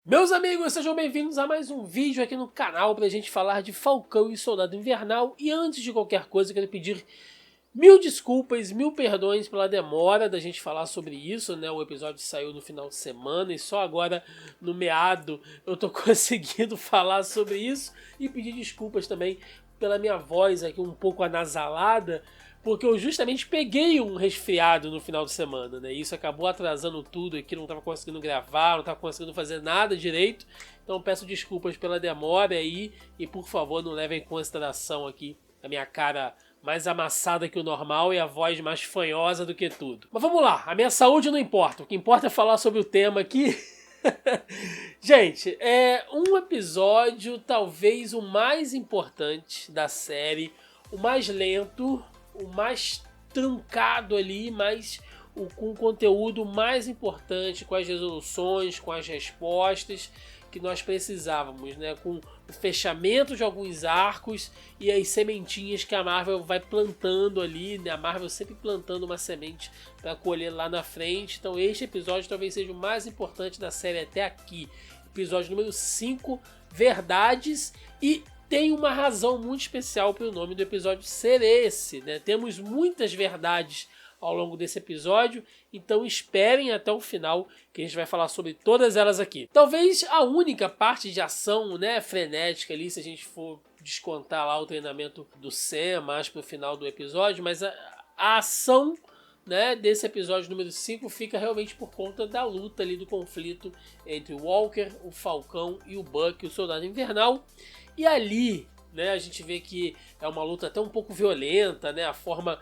Meus amigos, sejam bem-vindos a mais um vídeo aqui no canal pra gente falar de Falcão e Soldado Invernal. E antes de qualquer coisa, eu quero pedir mil desculpas, mil perdões pela demora da gente falar sobre isso, né? O episódio saiu no final de semana e só agora, no meado, eu tô conseguindo falar sobre isso. E pedir desculpas também pela minha voz aqui um pouco anasalada, porque eu justamente peguei um resfriado no final de semana, né? Isso acabou atrasando tudo aqui, não tava conseguindo gravar, não tava conseguindo fazer nada direito. Então peço desculpas pela demora aí e por favor não levem em consideração aqui a minha cara mais amassada que o normal e a voz mais fanhosa do que tudo. Mas vamos lá, a minha saúde não importa, o que importa é falar sobre o tema aqui. Gente, é um episódio talvez o mais importante da série, o mais lento, o mais truncado ali, mas com o conteúdo mais importante, com as resoluções, com as respostas que nós precisávamos, né? Com o fechamento de alguns arcos e as sementinhas que a Marvel vai plantando ali, né? A Marvel sempre plantando uma semente para colher lá na frente. Então este episódio talvez seja o mais importante da série até aqui. Episódio número 5, Verdades, e tem uma razão muito especial para o nome do episódio ser esse, né? Temos muitas verdades ao longo desse episódio, então esperem até o final que a gente vai falar sobre todas elas aqui. Talvez a única parte de ação, né, frenética ali, se a gente for descontar lá o treinamento do Sam mais pro final do episódio, mas a ação, né, desse episódio número 5 fica realmente por conta da luta ali, do conflito entre o Walker, o Falcão e o Bucky, o Soldado Invernal. E ali, né, a gente vê que é uma luta até um pouco violenta, né, a forma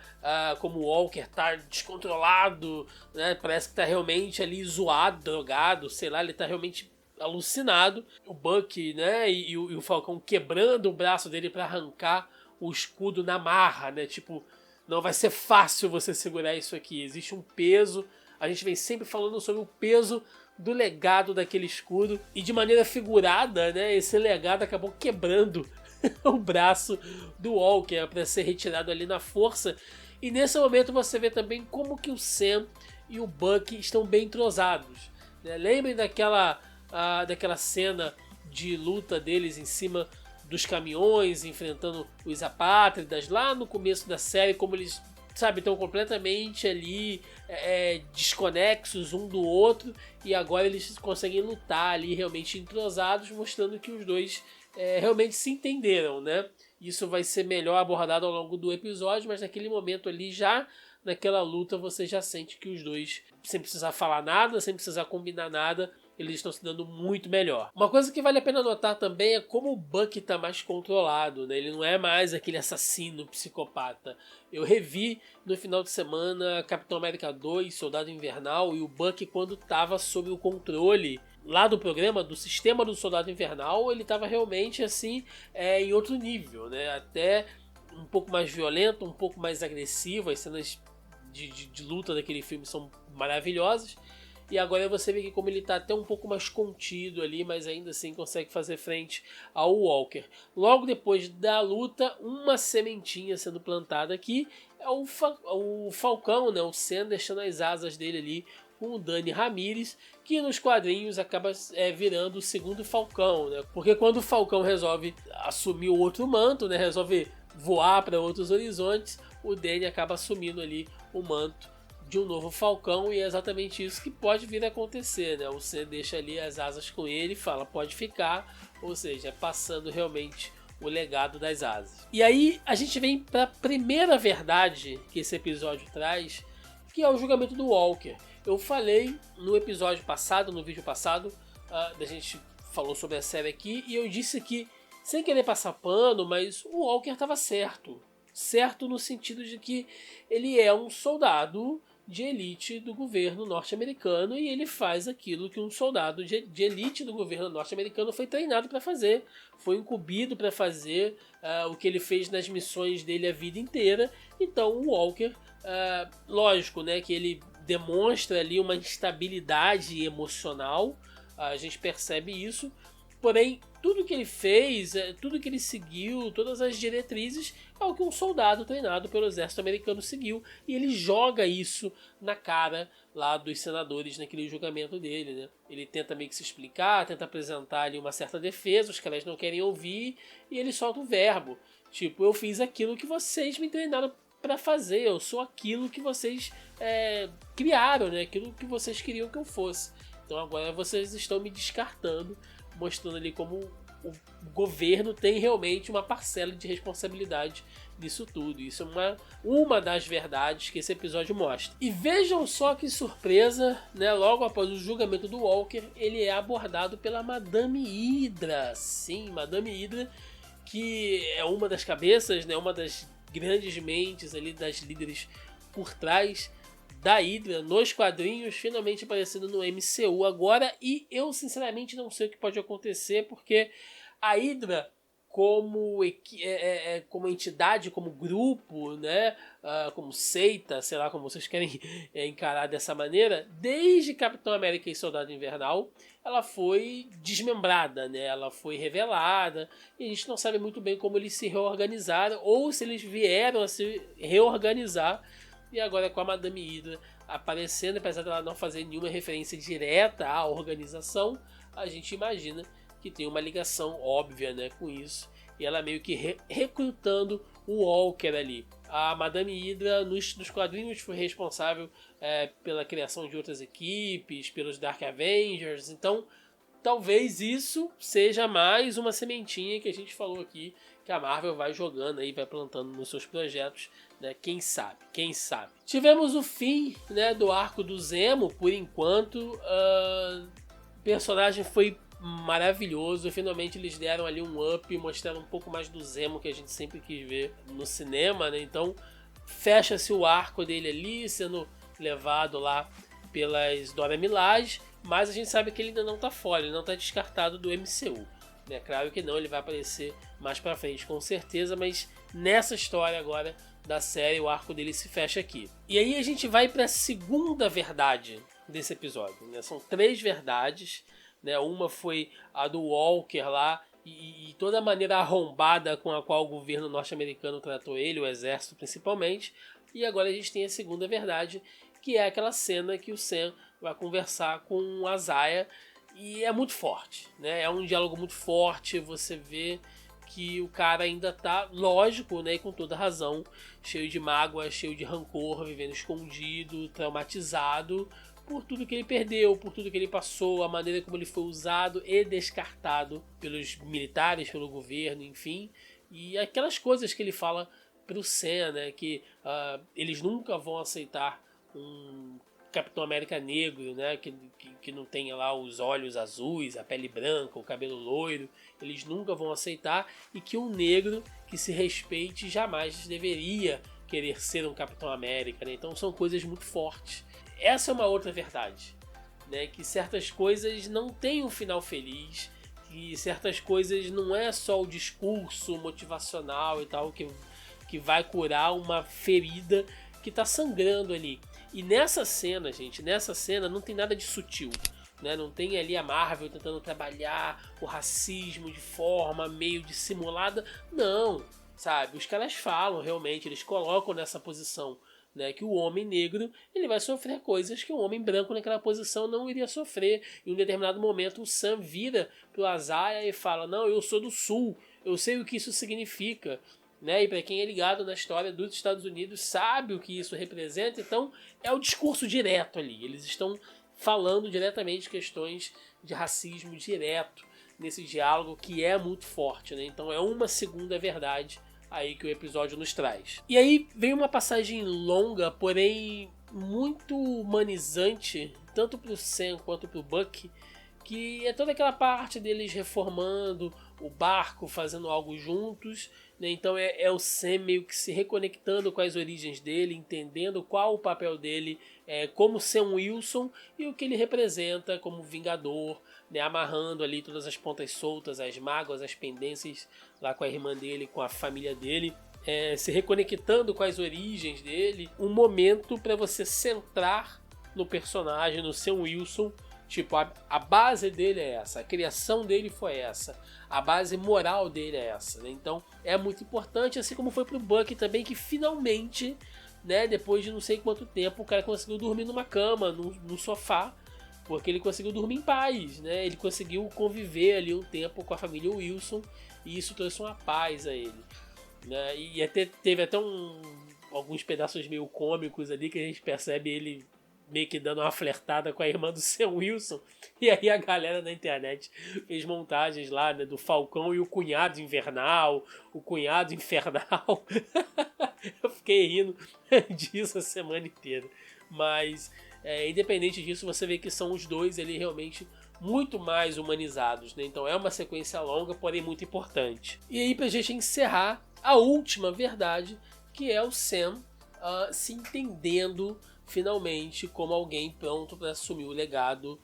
como o Walker tá descontrolado, né, parece que tá realmente ali zoado, drogado, sei lá, ele tá realmente alucinado. O Bucky, né, e o Falcão quebrando o braço dele para arrancar o escudo na marra, né, tipo, não vai ser fácil você segurar isso aqui, existe um peso, a gente vem sempre falando sobre o peso do legado daquele escudo, e de maneira figurada, né, esse legado acabou quebrando o braço do Walker para ser retirado ali na força. E nesse momento você vê também como que o Sam e o Bucky estão bem entrosados, né? Lembrem daquela cena de luta deles em cima dos caminhões, enfrentando os apátridas lá no começo da série, como eles, sabe, estão completamente ali desconexos um do outro, e agora eles conseguem lutar ali realmente entrosados, mostrando que os dois realmente se entenderam, né? Isso vai ser melhor abordado ao longo do episódio, mas naquele momento ali, já naquela luta, você já sente que os dois, sem precisar falar nada, sem precisar combinar nada, eles estão se dando muito melhor. Uma coisa que vale a pena notar também é como o Bucky está mais controlado, né? Ele não é mais aquele assassino psicopata. Eu revi no final de semana Capitão América 2, Soldado Invernal, e o Bucky, quando estava sob o controle lá do programa, do sistema do Soldado Invernal, ele estava realmente assim em outro nível, né? Até um pouco mais violento, um pouco mais agressivo. As cenas de luta daquele filme são maravilhosas. E agora você vê que como ele está até um pouco mais contido ali, mas ainda assim consegue fazer frente ao Walker. Logo depois da luta, uma sementinha sendo plantada aqui é o Falcão, né? O Sam deixando as asas dele ali com o Dani Ramirez, que nos quadrinhos acaba virando o segundo Falcão, né? Porque quando o Falcão resolve assumir o outro manto, né? Resolve voar para outros horizontes, o Dani acaba assumindo ali o manto de um novo Falcão, e é exatamente isso que pode vir a acontecer, né? Você deixa ali as asas com ele e fala, pode ficar, ou seja, passando realmente o legado das asas. E aí a gente vem para a primeira verdade que esse episódio traz, que é o julgamento do Walker. Eu falei no episódio passado, no vídeo passado, a gente falou sobre a série aqui, e eu disse que, sem querer passar pano, mas o Walker estava certo. Certo no sentido de que ele é um soldado de elite do governo norte-americano, e ele faz aquilo que um soldado de elite do governo norte-americano foi treinado para fazer, foi incumbido para fazer, o que ele fez nas missões dele a vida inteira. Então o Walker, lógico, né, que ele demonstra ali uma instabilidade emocional, a gente percebe isso, Porém, tudo que ele fez, tudo que ele seguiu, todas as diretrizes, é o que um soldado treinado pelo exército americano seguiu. E ele joga isso na cara lá dos senadores naquele julgamento dele, né? Ele tenta meio que se explicar, tenta apresentar ali uma certa defesa, os caras não querem ouvir, e ele solta o verbo. Tipo, eu fiz aquilo que vocês me treinaram para fazer, eu sou aquilo que vocês criaram, né? Aquilo que vocês queriam que eu fosse. Então agora vocês estão me descartando, mostrando ali como o governo tem realmente uma parcela de responsabilidade nisso tudo. Isso é uma das verdades que esse episódio mostra. E vejam só que surpresa, né? Logo após o julgamento do Walker, ele é abordado pela Madame Hydra. Sim, Madame Hydra, que é uma das cabeças, né? Uma das grandes mentes ali, das líderes por trás da Hydra nos quadrinhos, finalmente aparecendo no MCU agora. E eu sinceramente não sei o que pode acontecer, porque a Hydra como entidade, como grupo, né, como seita, sei lá como vocês querem encarar dessa maneira, desde Capitão América e Soldado Invernal, ela foi desmembrada, né, ela foi revelada, e a gente não sabe muito bem como eles se reorganizaram, ou se eles vieram a se reorganizar. E agora com a Madame Hydra aparecendo, apesar dela não fazer nenhuma referência direta à organização, a gente imagina que tem uma ligação óbvia, né, com isso. E ela meio que recrutando o Walker ali. A Madame Hydra nos quadrinhos foi responsável pela criação de outras equipes, pelos Dark Avengers. Então talvez isso seja mais uma sementinha que a gente falou aqui, que a Marvel vai jogando aí, vai plantando nos seus projetos, né? Quem sabe, quem sabe. Tivemos o fim, né, do arco do Zemo, por enquanto. O personagem foi maravilhoso, finalmente eles deram ali um up, mostraram um pouco mais do Zemo que a gente sempre quis ver no cinema, né? Então fecha-se o arco dele ali, sendo levado lá pelas Dora Milaje, mas a gente sabe que ele ainda não tá fora, ele não tá descartado do MCU. É claro que não, ele vai aparecer mais pra frente com certeza, mas nessa história agora da série o arco dele se fecha aqui. E aí a gente vai pra segunda verdade desse episódio, né? São 3 verdades, né? Uma foi a do Walker lá e toda a maneira arrombada com a qual o governo norte-americano tratou ele, o exército principalmente. E agora a gente tem a segunda verdade, que é aquela cena que o Sam vai conversar com o Isaiah. E é muito forte, né? É um diálogo muito forte, você vê que o cara ainda tá, lógico, né, e com toda razão, cheio de mágoa, cheio de rancor, vivendo escondido, traumatizado por tudo que ele perdeu, por tudo que ele passou, a maneira como ele foi usado e descartado pelos militares, pelo governo, enfim. E aquelas coisas que ele fala pro Sam, né, que eles nunca vão aceitar um Capitão América negro, né, que não tenha lá os olhos azuis, a pele branca, o cabelo loiro, eles nunca vão aceitar, e que um negro que se respeite jamais deveria querer ser um Capitão América, né? Então são coisas muito fortes. Essa é uma outra verdade, né, que certas coisas não têm um final feliz, que certas coisas não é só o discurso motivacional e tal que vai curar uma ferida que tá sangrando ali. E nessa cena, gente, não tem nada de sutil, né? Não tem ali a Marvel tentando trabalhar o racismo de forma meio dissimulada. Não, sabe? Os caras falam realmente, eles colocam nessa posição, né, que o homem negro ele vai sofrer coisas que o homem branco naquela posição não iria sofrer. Em um determinado momento o Sam vira pro Isaiah e fala: não, eu sou do sul, eu sei o que isso significa. Né? E para quem é ligado na história dos Estados Unidos sabe o que isso representa. Então é o discurso direto ali. Eles estão falando diretamente questões de racismo direto nesse diálogo que é muito forte, né? Então é uma segunda verdade aí que o episódio nos traz. E aí vem uma passagem longa, porém muito humanizante, tanto pro Sam quanto pro Bucky, que é toda aquela parte deles reformando o barco, fazendo algo juntos, né? Então é o Sam meio que se reconectando com as origens dele, entendendo qual o papel dele como Sam Wilson e o que ele representa como Vingador, né? Amarrando ali todas as pontas soltas, as mágoas, as pendências lá com a irmã dele, com a família dele, se reconectando com as origens dele. Um momento para você centrar no personagem, no Sam Wilson, Tipo, a base dele é essa, a criação dele foi essa, a base moral dele é essa, né? Então é muito importante, assim como foi pro Bucky também, que finalmente, né, depois de não sei quanto tempo, o cara conseguiu dormir numa cama, no sofá, porque ele conseguiu dormir em paz, né? Ele conseguiu conviver ali um tempo com a família Wilson e isso trouxe uma paz a ele, né? E teve até alguns pedaços meio cômicos ali que a gente percebe ele meio que dando uma flertada com a irmã do Sam Wilson. E aí a galera na internet fez montagens lá, né, do Falcão e o cunhado invernal, o cunhado infernal. Eu fiquei rindo disso a semana inteira. Mas, independente disso, você vê que são os dois ali realmente muito mais humanizados, né? Então é uma sequência longa, porém muito importante. E aí, pra gente encerrar, a última verdade, que é o Sam se entendendo finalmente como alguém pronto para assumir o legado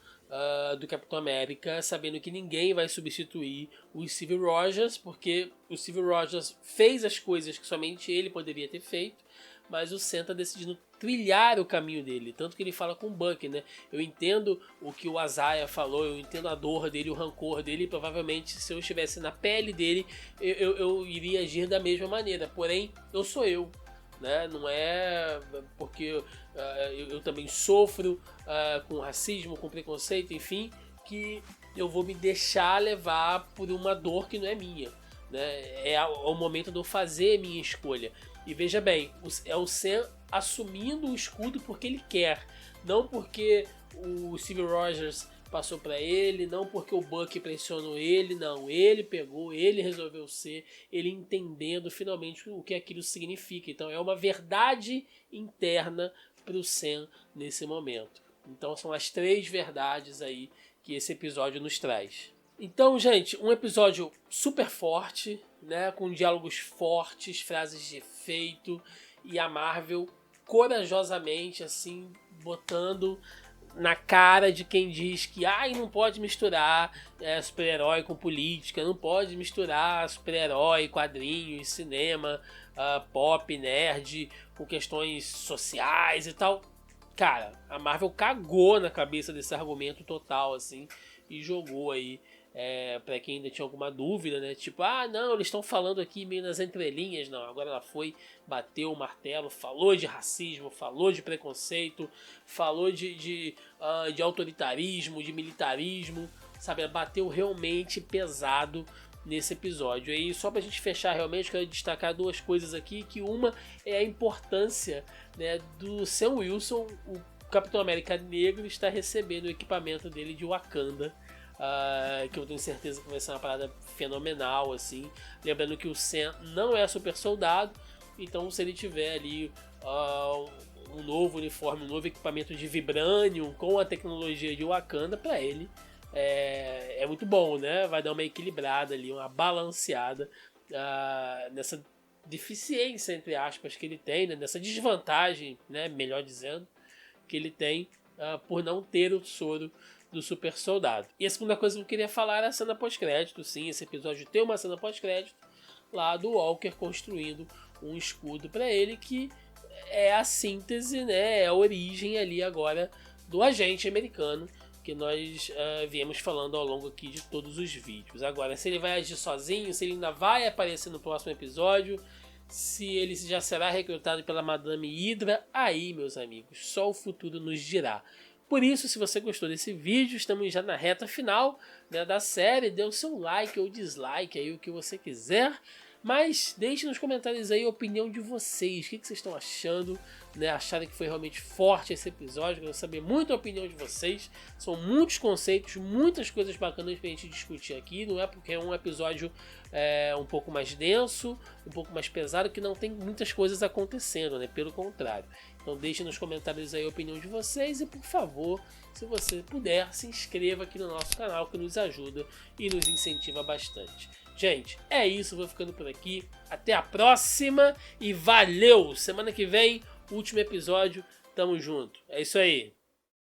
do Capitão América, sabendo que ninguém vai substituir o Steve Rogers, porque o Steve Rogers fez as coisas que somente ele poderia ter feito, mas o Sam tá decidindo trilhar o caminho dele, tanto que ele fala com o Bucky, né? Eu entendo o que o Isaiah falou, eu entendo a dor dele, o rancor dele, e provavelmente se eu estivesse na pele dele, eu iria agir da mesma maneira, porém, eu sou eu. Né? Não é porque eu também sofro com racismo, com preconceito, enfim, que eu vou me deixar levar por uma dor que não é minha. Né? É o momento de eu fazer minha escolha. E veja bem, é o Sam assumindo o escudo porque ele quer, não porque o Steve Rogers passou para ele, não porque o Bucky pressionou ele, não, ele pegou, ele resolveu ser, ele entendendo finalmente o que aquilo significa. Então é uma verdade interna para o Sam nesse momento. Então são as 3 verdades aí que esse episódio nos traz. Então, gente, um episódio super forte, né, com diálogos fortes, frases de efeito, e a Marvel corajosamente assim botando na cara de quem diz que não pode misturar super-herói com política, não pode misturar super-herói, quadrinhos, cinema, pop, nerd, com questões sociais e tal. Cara, a Marvel cagou na cabeça desse argumento total, assim, e jogou aí para quem ainda tinha alguma dúvida, né? Tipo, não, eles estão falando aqui meio nas entrelinhas. Não, agora ela foi, bateu o martelo, falou de racismo, falou de preconceito, falou de autoritarismo, de militarismo, sabe? Ela bateu realmente pesado nesse episódio. E só pra gente fechar realmente, quero destacar 2 coisas aqui, que uma é a importância, né, do Sam Wilson, o Capitão América negro, está recebendo o equipamento dele de Wakanda. Que eu tenho certeza que vai ser uma parada fenomenal, assim. Lembrando que o Sam não é super soldado, então se ele tiver ali um novo uniforme, um novo equipamento de Vibranium com a tecnologia de Wakanda, para ele é muito bom, né? Vai dar uma equilibrada ali, uma balanceada nessa deficiência, entre aspas, que ele tem, né? Nessa desvantagem, né? Melhor dizendo, que ele tem por não ter o soro do super soldado. E a segunda coisa que eu queria falar era a cena pós-crédito. Sim, esse episódio tem uma cena pós-crédito lá do Walker construindo um escudo para ele, que é a síntese, né, é a origem ali agora do agente americano que nós viemos falando ao longo aqui de todos os vídeos. Agora, se ele vai agir sozinho, se ele ainda vai aparecer no próximo episódio, se ele já será recrutado pela Madame Hydra, aí, meus amigos, só o futuro nos dirá. Por isso, se você gostou desse vídeo, estamos já na reta final, né, da série. Dê o seu like ou dislike, aí o que você quiser. Mas deixe nos comentários aí a opinião de vocês. O que vocês estão achando? Né? Acharam que foi realmente forte esse episódio? Quero saber muito a opinião de vocês. São muitos conceitos, muitas coisas bacanas pra gente discutir aqui. Não é porque é um episódio um pouco mais denso, um pouco mais pesado, que não tem muitas coisas acontecendo, né? Pelo contrário. Então deixe nos comentários aí a opinião de vocês. E por favor, se você puder, se inscreva aqui no nosso canal, que nos ajuda e nos incentiva bastante. Gente, é isso, vou ficando por aqui. Até a próxima e valeu! Semana que vem, último episódio, tamo junto. É isso aí.